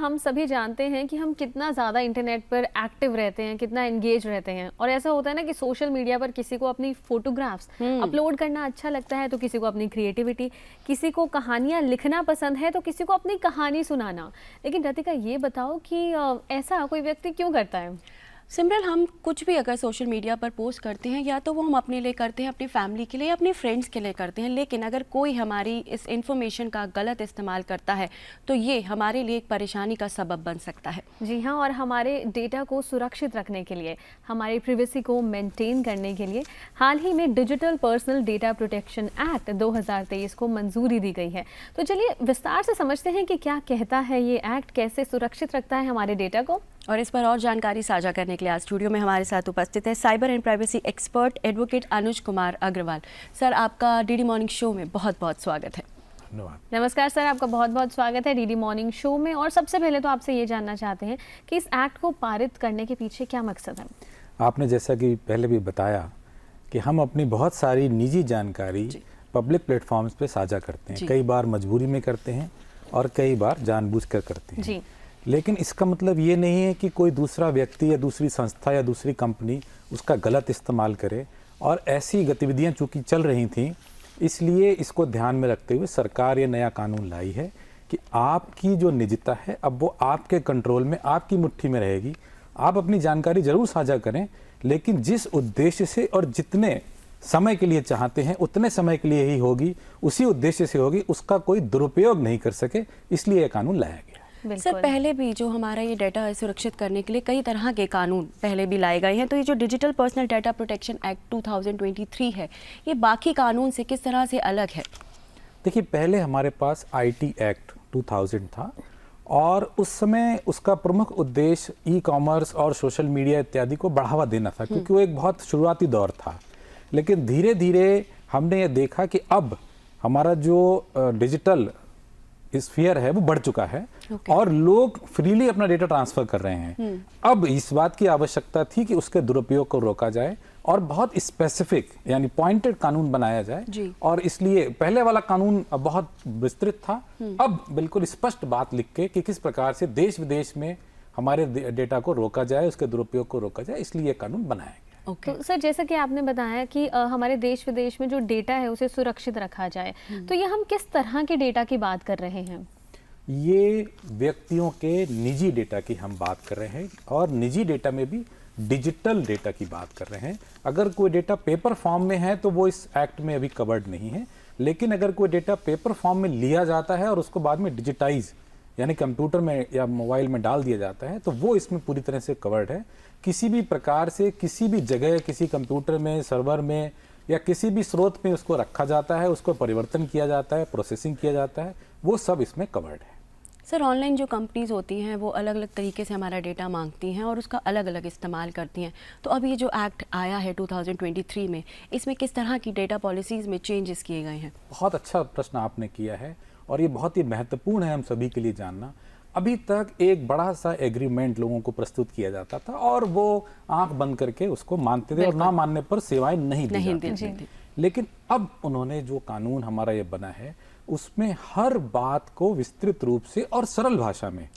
हम सभी जानते हैं कि हम कितना ज़्यादा इंटरनेट पर एक्टिव रहते हैं, कितना एंगेज रहते हैं। और ऐसा होता है ना कि सोशल मीडिया पर किसी को अपनी फोटोग्राफ्स अपलोड करना अच्छा लगता है, तो किसी को अपनी क्रिएटिविटी, किसी को कहानियाँ लिखना पसंद है, तो किसी को अपनी कहानी सुनाना। लेकिन रतिका, ये बताओ कि ऐसा कोई व्यक्ति क्यों करता है? सिमरन, हम कुछ भी अगर सोशल मीडिया पर पोस्ट करते हैं या तो वो हम अपने लिए करते हैं, अपनी फैमिली के लिए या अपने फ्रेंड्स के लिए करते हैं, लेकिन अगर कोई हमारी इस इन्फॉर्मेशन का गलत इस्तेमाल करता है तो ये हमारे लिए एक परेशानी का सबब बन सकता है। जी हाँ, और हमारे डेटा को सुरक्षित रखने के लिए, हमारी प्राइवेसी को मेंटेन करने के लिए हाल ही में digital personal data protection act 2023 को मंजूरी दी गई है। तो चलिए विस्तार से समझते हैं कि क्या कहता है ये एक्ट, कैसे सुरक्षित रखता है हमारे डेटा को। और इस पर और जानकारी साझा करने के लिए आज स्टूडियो में हमारे साथ उपस्थित है cyber and privacy expert advocate Anuj Kumar Agarwal. Sir, आपका डीडी मॉर्निंग शो में बहुत बहुत स्वागत है। धन्यवाद। नमस्कार सर, आपका बहुत बहुत स्वागत है डीडी मॉर्निंग शो में। और सबसे पहले तो आपसे ये जानना चाहते हैं कि इस एक्ट को पारित करने के पीछे क्या मकसद है? आपने जैसा कि पहले भी बताया कि हम अपनी बहुत सारी निजी जानकारी पब्लिक प्लेटफॉर्म्स पे साझा करते हैं। कई बार मजबूरी में करते हैं और कई बार जानबूझकर करते हैं। जी। लेकिन इसका मतलब ये नहीं है कि कोई दूसरा व्यक्ति या दूसरी संस्था या दूसरी कंपनी उसका गलत इस्तेमाल करे। और ऐसी गतिविधियां चूंकि चल रही थीं, इसलिए इसको ध्यान में रखते हुए सरकार ये नया कानून लाई है कि आपकी जो निजता है अब वो आपके कंट्रोल में, आपकी मुट्ठी में रहेगी। आप अपनी जानकारी जरूर साझा करें, लेकिन जिस उद्देश्य से और जितने समय के लिए चाहते हैं उतने समय के लिए ही होगी, उसी उद्देश्य से होगी, उसका कोई दुरुपयोग नहीं कर सके, इसलिए यह कानून लाया गया। सर, पहले भी जो हमारा ये डाटा है सुरक्षित करने के लिए कई तरह के कानून पहले भी लाए गए हैं, तो ये जो digital personal data protection act 2023 है, ये बाकी कानून से किस तरह से अलग है? देखिए, पहले हमारे पास आईटी एक्ट 2000 था और उस समय उसका प्रमुख उद्देश्य ई कॉमर्स और सोशल मीडिया इत्यादि को बढ़ावा देना था, क्योंकि वो एक बहुत शुरुआती दौर था। लेकिन धीरे धीरे हमने ये देखा कि अब हमारा जो डिजिटल स्फीयर है वो बढ़ चुका है और लोग फ्रीली अपना डेटा ट्रांसफर कर रहे हैं। अब इस बात की आवश्यकता थी कि उसके दुरुपयोग को रोका जाए और बहुत स्पेसिफिक यानी पॉइंटेड कानून बनाया जाए। और इसलिए पहले वाला कानून बहुत विस्तृत था, अब बिल्कुल स्पष्ट बात लिख के कि किस प्रकार से देश विदेश में हमारे डेटा को रोका जाए, उसके दुरुपयोग को रोका जाए, इसलिए यह कानून बनाया गया। तो सर, जैसा कि आपने बताया कि हमारे देश विदेश में जो डेटा है उसे सुरक्षित रखा जाए, तो ये हम किस तरह के डेटा की बात कर रहे हैं? ये व्यक्तियों के निजी डेटा की हम बात कर रहे हैं और निजी डेटा में भी डिजिटल डेटा की बात कर रहे हैं। अगर कोई डेटा पेपर फॉर्म में है तो वो इस एक्ट में अभी कवर्ड नहीं है, लेकिन अगर कोई डेटा पेपर फॉर्म में लिया जाता है और उसको बाद में डिजिटाइज यानी कंप्यूटर में या मोबाइल में डाल दिया जाता है, तो वो इसमें पूरी तरह से कवर्ड है। किसी भी प्रकार से किसी भी जगह, किसी कंप्यूटर में, सर्वर में या किसी भी स्रोत में उसको रखा जाता है, उसको परिवर्तन किया जाता है, प्रोसेसिंग किया जाता है, वो सब इसमें कवर्ड है। सर, ऑनलाइन जो कंपनीज होती हैं वो अलग अलग तरीके से हमारा डेटा मांगती हैं और उसका अलग अलग इस्तेमाल करती हैं, तो अब ये जो एक्ट आया है 2023 में, इसमें किस तरह की डेटा पॉलिसीज़ में चेंजेस किए गए हैं? बहुत अच्छा प्रश्न आपने किया है और ये बहुत ही महत्वपूर्ण है हम सभी के लिए जानना। अभी तक एक बड़ा सा एग्रीमेंट लोगों को प्रस्तुत किया जाता था और वो आंख बंद करके उसको मानते थे और ना मानने पर सेवाएं नहीं दी जाती थी। लेकिन अब उन्होंने जो कानून हमारा ये बना है उसमें हर बात को विस्तृत रूप से और सरल भाषा में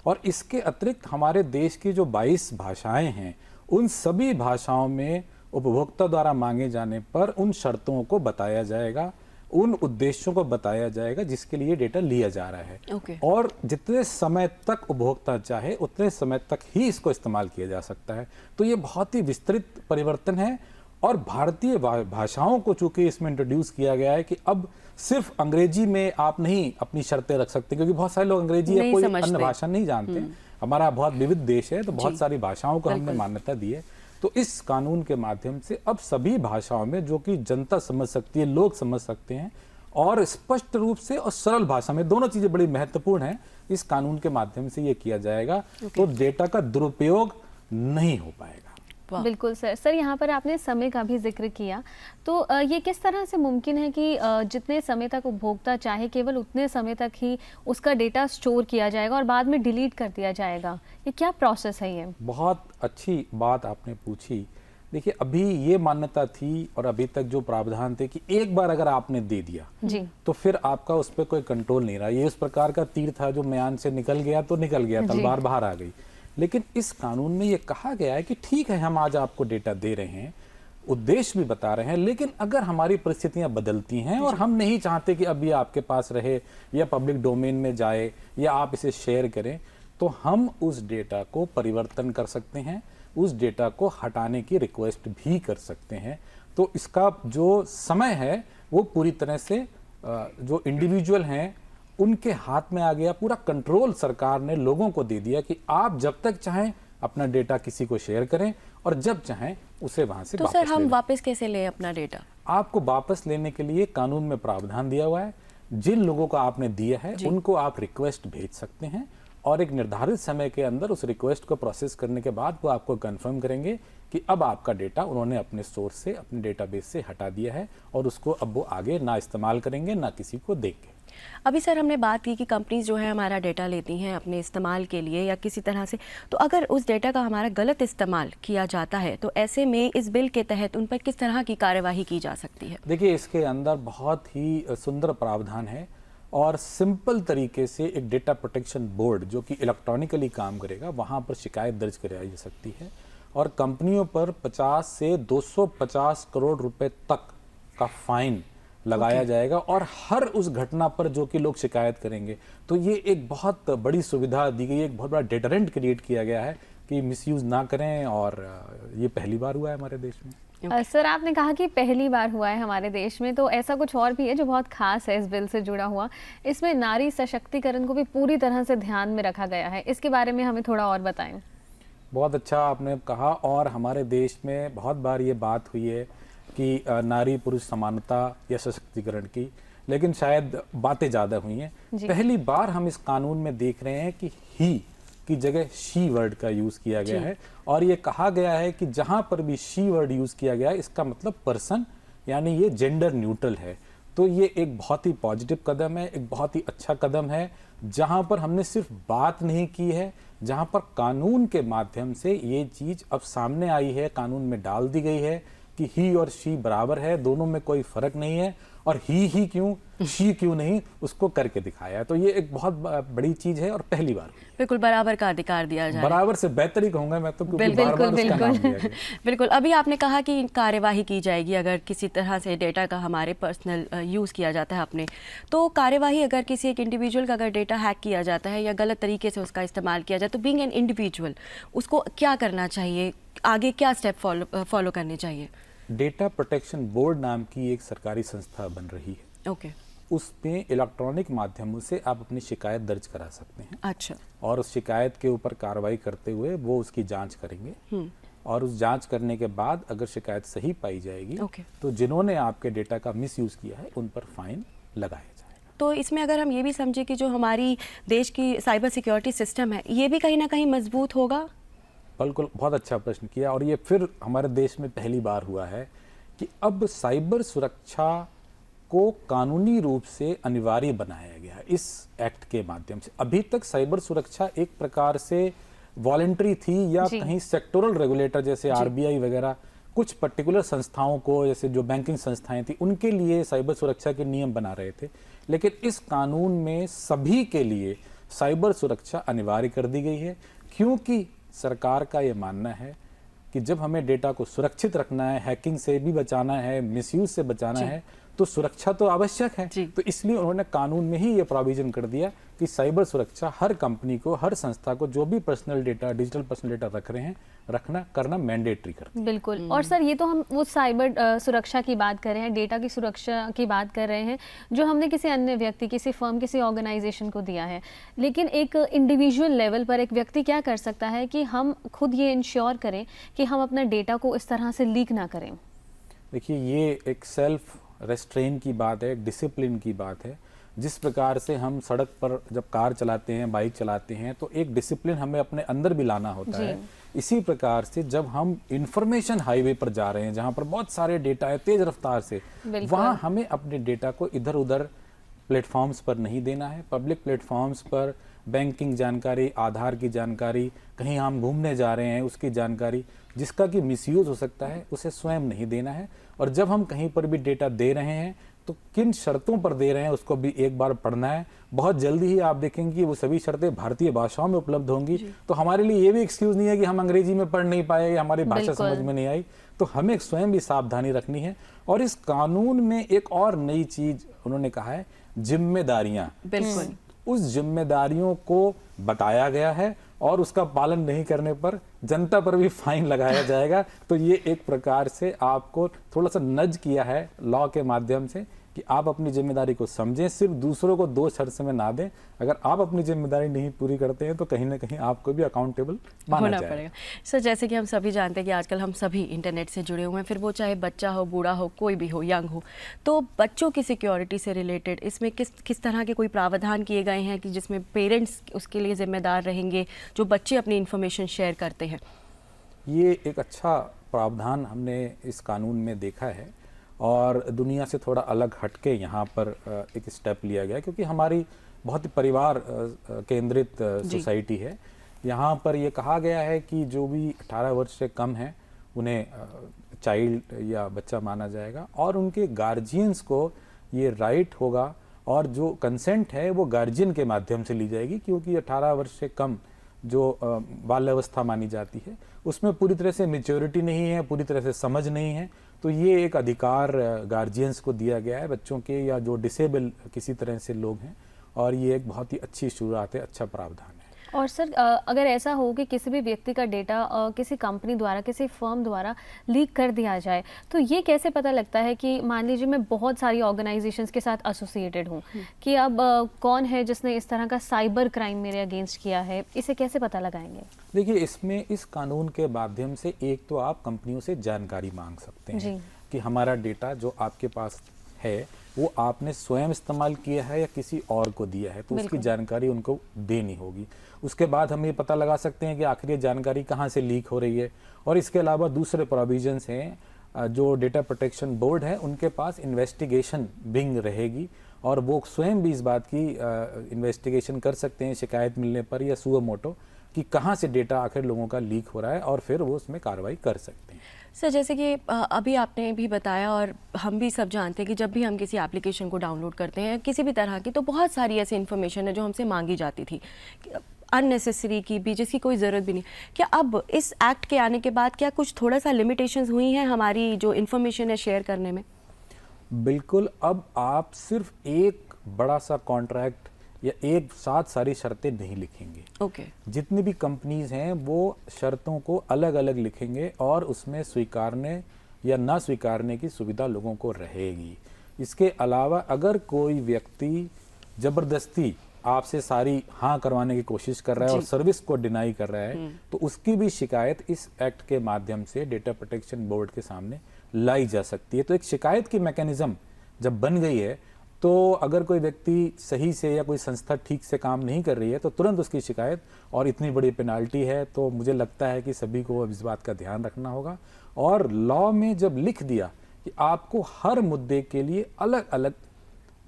और इसके अतिरिक्त हमारे देश की जो 22 भाषाएं हैं उन सभी भाषाओं में उपभोक्ता द्वारा मांगे जाने पर उन शर्तों को बताया जाएगा, उन उद्देश्यों को बताया जाएगा जिसके लिए डेटा लिया जा रहा है। और जितने समय तक उपभोक्ता चाहे उतने समय तक ही इसको इस्तेमाल किया जा सकता है। तो ये बहुत ही विस्तृत परिवर्तन है और भारतीय भाषाओं को चूंकि इसमें इंट्रोड्यूस किया गया है कि अब सिर्फ अंग्रेजी में आप नहीं अपनी शर्तें रख सकते, क्योंकि बहुत सारे लोग अंग्रेजी या कोई अन्य भाषा नहीं जानते। हमारा बहुत विविध देश है, तो बहुत सारी भाषाओं को हमने मान्यता दी है। तो इस कानून के माध्यम से अब सभी भाषाओं में, जो कि जनता समझ सकती है, लोग समझ सकते हैं और स्पष्ट रूप से और सरल भाषा में, दोनों चीजें बड़ी महत्वपूर्ण हैं, इस कानून के माध्यम से ये किया जाएगा। तो डेटा का दुरुपयोग नहीं हो पाएगा। बिल्कुल सर। सर, यहाँ पर आपने समय का भी जिक्र किया, तो ये किस तरह से मुमकिन है कि जितने समय तक उपभोक्ता चाहे केवल उतने समय तक ही उसका डेटा स्टोर किया जाएगा और बाद में डिलीट कर दिया जाएगा? ये क्या प्रोसेस है? ये बहुत अच्छी बात आपने पूछी। देखिए, अभी ये मान्यता थी और अभी तक जो प्रावधान थे कि एक बार अगर आपने दे दिया जी, तो फिर आपका उस पर कोई कंट्रोल नहीं रहा। ये इस प्रकार का तीर था जो म्यान से निकल गया तो निकल गया, तलवार बाहर आ गई। लेकिन इस कानून में ये कहा गया है कि ठीक है, हम आज आपको डेटा दे रहे हैं, उद्देश्य भी बता रहे हैं, लेकिन अगर हमारी परिस्थितियां बदलती हैं और हम नहीं चाहते कि अब ये आपके पास रहे या पब्लिक डोमेन में जाए या आप इसे शेयर करें, तो हम उस डेटा को परिवर्तन कर सकते हैं, उस डेटा को हटाने की रिक्वेस्ट भी कर सकते हैं। तो इसका जो समय है वो पूरी तरह से जो इंडिविजुअल हैं उनके हाथ में आ गया। पूरा कंट्रोल सरकार ने लोगों को दे दिया कि आप जब तक चाहें अपना डेटा किसी को शेयर करें और जब चाहें उसे वहां से तो वापस सर हम ले लें। वापस कैसे लें अपना डेटा? आपको वापस लेने के लिए कानून में प्रावधान दिया हुआ है। जिन लोगों को आपने दिया है उनको आप रिक्वेस्ट भेज सकते हैं और एक निर्धारित समय के अंदर उस रिक्वेस्ट को प्रोसेस करने के बाद वो आपको कंफर्म करेंगे कि अब आपका डेटा उन्होंने अपने सोर्स से, अपने डेटाबेस से हटा दिया है और उसको अब वो आगे ना इस्तेमाल करेंगे, ना किसी को देंगे। अभी सर हमने बात की कि कंपनीज जो है हमारा डेटा लेती हैं अपने इस्तेमाल के लिए या किसी तरह से, तो अगर उस डेटा का हमारा गलत इस्तेमाल किया जाता है तो ऐसे में इस बिल के तहत उन पर किस तरह की कार्यवाही की जा सकती है? देखिए, इसके अंदर बहुत ही सुंदर प्रावधान है और सिंपल तरीके से एक डेटा प्रोटेक्शन बोर्ड जो कि इलेक्ट्रॉनिकली काम करेगा, वहां पर शिकायत दर्ज कराई जा सकती है और कंपनियों पर 50 से 250 करोड़ रुपए तक का फाइन लगाया जाएगा और हर उस घटना पर जो कि लोग शिकायत करेंगे। तो ये एक बहुत बड़ी सुविधा दी गई है, एक बहुत बड़ा डेटरेंट क्रिएट किया गया है कि मिसयूज ना करें और ये पहली बार हुआ है हमारे देश में। सर आपने कहा कि पहली बार हुआ है हमारे देश में, तो ऐसा कुछ और भी है जो बहुत खास है इस बिल से जुड़ा हुआ? इसमें नारी सशक्तिकरण को भी पूरी तरह से ध्यान में रखा गया है, इसके बारे में हमें थोड़ा और बताएं। बहुत अच्छा आपने कहा। और हमारे देश में बहुत बार ये बात हुई है कि नारी पुरुष समानता या सशक्तिकरण की, लेकिन शायद बातें ज़्यादा हुई हैं। पहली बार हम इस कानून में देख रहे हैं कि ही की जगह शी वर्ड का यूज़ किया गया है और ये कहा गया है कि जहाँ पर भी शी वर्ड यूज़ किया गया है इसका मतलब पर्सन, यानी ये जेंडर न्यूट्रल है। तो ये एक बहुत ही पॉजिटिव कदम है, एक बहुत ही अच्छा कदम है, जहाँ पर हमने सिर्फ बात नहीं की है, जहाँ पर कानून के माध्यम से ये चीज़ अब सामने आई है, कानून में डाल दी गई है कि ही और शी बराबर है, दोनों में कोई फर्क नहीं है और ही क्यों, शी क्यों नहीं, उसको करके दिखाया है। तो ये एक बहुत बड़ी चीज़ है और पहली बार बिल्कुल बराबर का अधिकार दिया जाए। बराबर से बेहतर ही कहूँगा मैं तो, क्योंकि बिल्कुल, बार-बार उसका नाम बिल्कुल। दिया गया। बिल्कुल। अभी आपने कहा कि कार्यवाही की जाएगी अगर किसी तरह से डेटा का हमारे पर्सनल यूज़ किया जाता है अपने, तो कार्यवाही अगर किसी एक इंडिविजुअल का अगर डेटा हैक किया जाता है या गलत तरीके से उसका इस्तेमाल किया जाए, तो बीइंग एन इंडिविजुअल उसको क्या करना चाहिए, आगे क्या स्टेप फॉलो करने चाहिए? डेटा प्रोटेक्शन बोर्ड नाम की एक सरकारी संस्था बन रही है। ओके। उसमें इलेक्ट्रॉनिक माध्यमों से आप अपनी शिकायत दर्ज करा सकते हैं अच्छा। और उस शिकायत के ऊपर कार्रवाई करते हुए वो उसकी जांच करेंगे और उस जांच करने के बाद अगर शिकायत सही पाई जाएगी तो जिन्होंने आपके डेटा का मिसयूज किया है उन पर फाइन लगाया जाएगा। तो इसमें अगर हम ये भी समझे कि जो हमारी देश की साइबर सिक्योरिटी सिस्टम है ये भी कहीं ना कहीं मजबूत होगा? बिल्कुल, बहुत अच्छा प्रश्न किया। और ये फिर हमारे देश में पहली बार हुआ है कि अब साइबर सुरक्षा को कानूनी रूप से अनिवार्य बनाया गया है इस एक्ट के माध्यम से। अभी तक साइबर सुरक्षा एक प्रकार से वॉलंटरी थी या कहीं सेक्टोरल रेगुलेटर जैसे आरबीआई वगैरह कुछ पर्टिकुलर संस्थाओं को, जैसे जो बैंकिंग संस्थाएं थी उनके लिए साइबर सुरक्षा के नियम बना रहे थे, लेकिन इस कानून में सभी के लिए साइबर सुरक्षा अनिवार्य कर दी गई है, क्योंकि सरकार का ये मानना है कि जब हमें डेटा को सुरक्षित रखना है, हैकिंग से भी बचाना है, मिसयूज से बचाना है, तो सुरक्षा तो आवश्यक है। तो इसलिए उन्होंने कानून में ही ये प्रोविजन कर दिया कि साइबर सुरक्षा हर कंपनी को, हर संस्था को जो भी personal data, digital personal data रख रहे हैं, करना मैंडेटरी कर। बिल्कुल। और सर ये तो हम वो साइबर सुरक्षा की बात कर रहे हैं, डेटा की सुरक्षा की बात कर रहे हैं जो हमने किसी अन्य व्यक्ति, किसी फर्म, किसी ऑर्गेनाइजेशन को दिया है, लेकिन एक इंडिविजुअल लेवल पर एक व्यक्ति क्या कर सकता है कि हम खुद ये इंश्योर करें कि हम अपना डेटा को इस तरह से लीक ना करें? देखिए, ये एक सेल्फ रेस्ट्रेन की बात है, एक डिसिप्लिन की बात है। जिस प्रकार से हम सड़क पर जब कार चलाते हैं, बाइक चलाते हैं, तो एक डिसिप्लिन हमें अपने अंदर भी लाना होता है। इसी प्रकार से जब हम इंफॉर्मेशन हाईवे पर जा रहे हैं, जहां पर बहुत सारे डेटा है तेज रफ्तार से, वहां हमें अपने डेटा को इधर उधर प्लेटफॉर्म्स पर नहीं देना है। पब्लिक प्लेटफॉर्म्स पर बैंकिंग जानकारी, आधार की जानकारी, कहीं हम घूमने जा रहे हैं उसकी जानकारी, जिसका कि मिसयूज हो सकता है, उसे स्वयं नहीं देना है। और जब हम कहीं पर भी डेटा दे रहे हैं तो किन शर्तों पर दे रहे हैं उसको भी एक बार पढ़ना है। बहुत जल्दी ही आप देखेंगे कि वो सभी शर्तें भारतीय भाषाओं में उपलब्ध होंगी, तो हमारे लिए ये भी एक्सक्यूज नहीं है कि हम अंग्रेजी में पढ़ नहीं पाए या हमारी भाषा समझ में नहीं आई। तो हमें स्वयं भी सावधानी रखनी है। और इस कानून में एक और नई चीज उन्होंने कहा है, जिम्मेदारियां। बिल्कुल। उस जिम्मेदारियों को बताया गया है और उसका पालन नहीं करने पर जनता पर भी फाइन लगाया जाएगा। तो ये एक प्रकार से आपको थोड़ा सा नज किया है लॉ के माध्यम से कि आप अपनी जिम्मेदारी को समझें, सिर्फ दूसरों को दोष हर समय ना दें। अगर आप अपनी जिम्मेदारी नहीं पूरी करते हैं तो कहीं ना कहीं आपको भी अकाउंटेबल माना पड़ेगा। सर, जैसे कि हम सभी जानते हैं कि आजकल हम सभी इंटरनेट से जुड़े हुए हैं, फिर वो चाहे बच्चा हो, बूढ़ा हो, कोई भी हो, यंग हो, तो बच्चों की सिक्योरिटी से रिलेटेड इसमें किस तरह के कोई प्रावधान किए गए हैं कि जिसमें पेरेंट्स उसके लिए जिम्मेदार रहेंगे जो बच्चे अपनी इन्फॉर्मेशन शेयर करते हैं? ये एक अच्छा प्रावधान हमने इस कानून में देखा है और दुनिया से थोड़ा अलग हटके यहाँ पर एक स्टेप लिया गया, क्योंकि हमारी बहुत ही परिवार केंद्रित सोसाइटी है। यहाँ पर ये कहा गया है कि जो भी 18 वर्ष से कम है उन्हें चाइल्ड या बच्चा माना जाएगा और उनके गार्जियंस को ये राइट होगा, और जो कंसेंट है वो गार्जियन के माध्यम से ली जाएगी, क्योंकि 18 वर्ष से कम जो बाल्यावस्था मानी जाती है उसमें पूरी तरह से मैच्योरिटी नहीं है, पूरी तरह से समझ नहीं है। तो ये एक अधिकार गार्जियंस को दिया गया है बच्चों के, या जो डिसेबल किसी तरह से लोग हैं, और ये एक बहुत ही अच्छी शुरुआत है, अच्छा प्रावधान है। और सर, अगर ऐसा हो कि किसी भी व्यक्ति का डेटा किसी कंपनी द्वारा, किसी फर्म द्वारा लीक कर दिया जाए, तो ये कैसे पता लगता है कि मान लीजिए मैं बहुत सारी ऑर्गेनाइजेशंस के साथ एसोसिएटेड हूँ कि अब कौन है जिसने इस तरह का साइबर क्राइम मेरे अगेंस्ट किया है, इसे कैसे पता लगाएंगे? देखिए, इसमें इस कानून के माध्यम से एक तो आप कंपनियों से जानकारी मांग सकते हैं कि हमारा डेटा जो आपके पास है वो आपने स्वयं इस्तेमाल किया है या किसी और को दिया है, तो उसकी जानकारी उनको देनी होगी। उसके बाद हम ये पता लगा सकते हैं कि आखिर ये जानकारी कहाँ से लीक हो रही है। और इसके अलावा दूसरे प्रोविजंस हैं, जो डेटा प्रोटेक्शन बोर्ड है उनके पास इन्वेस्टिगेशन विंग रहेगी और वो स्वयं भी इस बात की इन्वेस्टिगेशन कर सकते हैं शिकायत मिलने पर या सुओ मोटो कि कहाँ से डेटा आखिर लोगों का लीक हो रहा है, और फिर वो उसमें कार्रवाई कर सकते हैं। सर, जैसे कि अभी आपने भी बताया और हम भी सब जानते हैं कि जब भी हम किसी एप्लीकेशन को डाउनलोड करते हैं किसी भी तरह की, तो बहुत सारी ऐसी इन्फॉर्मेशन है जो हमसे मांगी जाती थी, अननेसेसरी की भी, जिसकी कोई ज़रूरत भी नहीं। क्या अब इस एक्ट के आने के बाद क्या कुछ थोड़ा सा लिमिटेशंस हुई हैं हमारी जो इन्फॉर्मेशन है शेयर करने में? बिल्कुल। अब आप सिर्फ एक बड़ा सा कॉन्ट्रैक्ट या एक साथ सारी शर्तें नहीं लिखेंगे। ओके। जितनी भी कंपनीज हैं वो शर्तों को अलग अलग लिखेंगे और उसमें स्वीकारने या ना स्वीकारने की सुविधा लोगों को रहेगी। इसके अलावा अगर कोई व्यक्ति जबरदस्ती आपसे सारी हाँ करवाने की कोशिश कर रहा है और सर्विस को डिनाई कर रहा है, तो उसकी भी शिकायत इस एक्ट के माध्यम से डेटा प्रोटेक्शन बोर्ड के सामने लाई जा सकती है। तो एक शिकायत की मैकेनिज्म जब बन गई है, तो अगर कोई व्यक्ति सही से या कोई संस्था ठीक से काम नहीं कर रही है तो तुरंत उसकी शिकायत, और इतनी बड़ी पेनाल्टी है। तो मुझे लगता है कि सभी को इस बात का ध्यान रखना होगा। और लॉ में जब लिख दिया कि आपको हर मुद्दे के लिए अलग अलग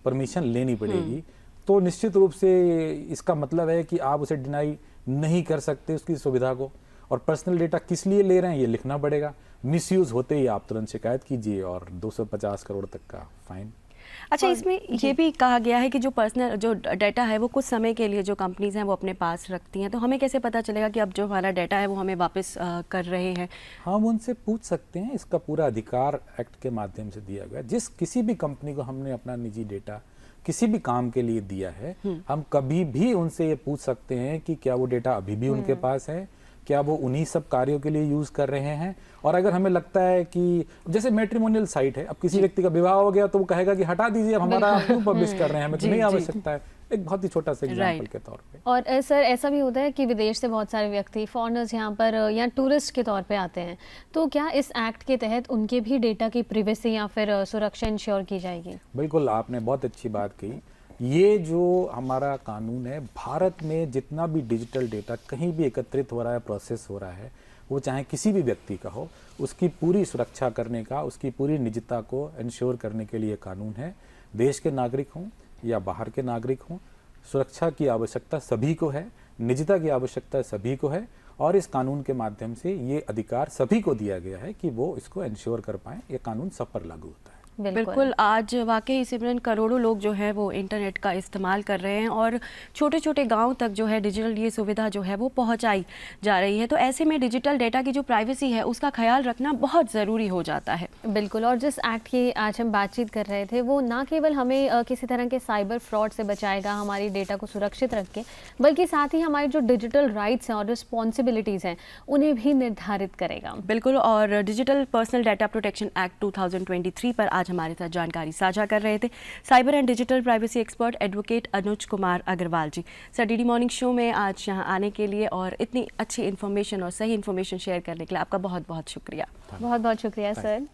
परमिशन लेनी पड़ेगी, तो निश्चित रूप से इसका मतलब है कि आप उसे डिनाई नहीं कर सकते उसकी सुविधा को। और पर्सनल डेटा किस लिए ले रहे हैं ये लिखना पड़ेगा। मिसयूज होते ही आप तुरंत शिकायत कीजिए और 250 करोड़ तक का फाइन। अच्छा, इसमें ये भी कहा गया है कि जो पर्सनल जो डाटा है वो कुछ समय के लिए जो कंपनीज हैं वो अपने पास रखती हैं, तो हमें कैसे पता चलेगा कि अब जो हमारा डाटा है वो हमें वापस कर रहे हैं? हम उनसे पूछ सकते हैं, इसका पूरा अधिकार एक्ट के माध्यम से दिया गया। जिस किसी भी कंपनी को हमने अपना निजी डेटा किसी भी काम के लिए दिया है, हम कभी भी उनसे ये पूछ सकते हैं कि क्या वो डेटा अभी भी उनके पास है, क्या वो उन्हीं सब कार्यों के लिए यूज कर रहे हैं। और अगर हमें लगता है कि जैसे मैट्रिमोनियल साइट है, अब किसी व्यक्ति का विवाह हो गया तो वो कहेगा कि हटा दीजिए, अब हमारा क्यों पब्लिश कर रहे हैं, हमें तो नहीं आवश्यकता है। एक बहुत ही छोटा सा एग्जांपल के तौर पे। और सर, ऐसा भी होता है कि विदेश से बहुत सारे व्यक्ति फॉरेनर्स यहाँ पर या टूरिस्ट के तौर पे आते हैं, तो क्या इस एक्ट के तहत उनके भी डेटा की प्रिवेसी या फिर सुरक्षा इंश्योर की जाएगी? बिल्कुल, आपने बहुत अच्छी बात कही। ये जो हमारा कानून है, भारत में जितना भी डिजिटल डेटा कहीं भी एकत्रित हो रहा है, प्रोसेस हो रहा है, वो चाहे किसी भी व्यक्ति का हो, उसकी पूरी सुरक्षा करने का, उसकी पूरी निजता को इंश्योर करने के लिए कानून है। देश के नागरिक हों या बाहर के नागरिक हों, सुरक्षा की आवश्यकता सभी को है, निजता की आवश्यकता सभी को है, और इस कानून के माध्यम से ये अधिकार सभी को दिया गया है कि वो इसको इंश्योर कर पाएं। ये कानून सब पर लागू होता है। बिल्कुल, आज वाकई सिमरन करोड़ों लोग जो है वो इंटरनेट का इस्तेमाल कर रहे हैं और छोटे छोटे गांव तक जो है डिजिटल ये सुविधा जो है वो पहुंचाई जा रही है। तो ऐसे में डिजिटल डेटा की जो प्राइवेसी है उसका ख्याल रखना बहुत ज़रूरी हो जाता है। बिल्कुल, और जिस एक्ट की आज हम बातचीत कर रहे थे वो ना केवल हमें किसी तरह के साइबर फ्रॉड से बचाएगा, हमारी डेटा को सुरक्षित रख के, बल्कि साथ ही हमारी जो डिजिटल राइट्स हैं और रिस्पॉन्सिबिलिटीज़ हैं उन्हें भी निर्धारित करेगा। बिल्कुल, और digital personal data protection act 2023 पर आज हमारे साथ जानकारी साझा कर रहे थे cyber and digital privacy expert advocate Anuj Kumar Agarwal ji. Sir, DD morning show में आज यहाँ आने के लिए और इतनी अच्छी इन्फॉर्मेशन और सही इन्फॉर्मेशन शेयर करने के लिए आपका बहुत बहुत शुक्रिया। बहुत बहुत शुक्रिया सर।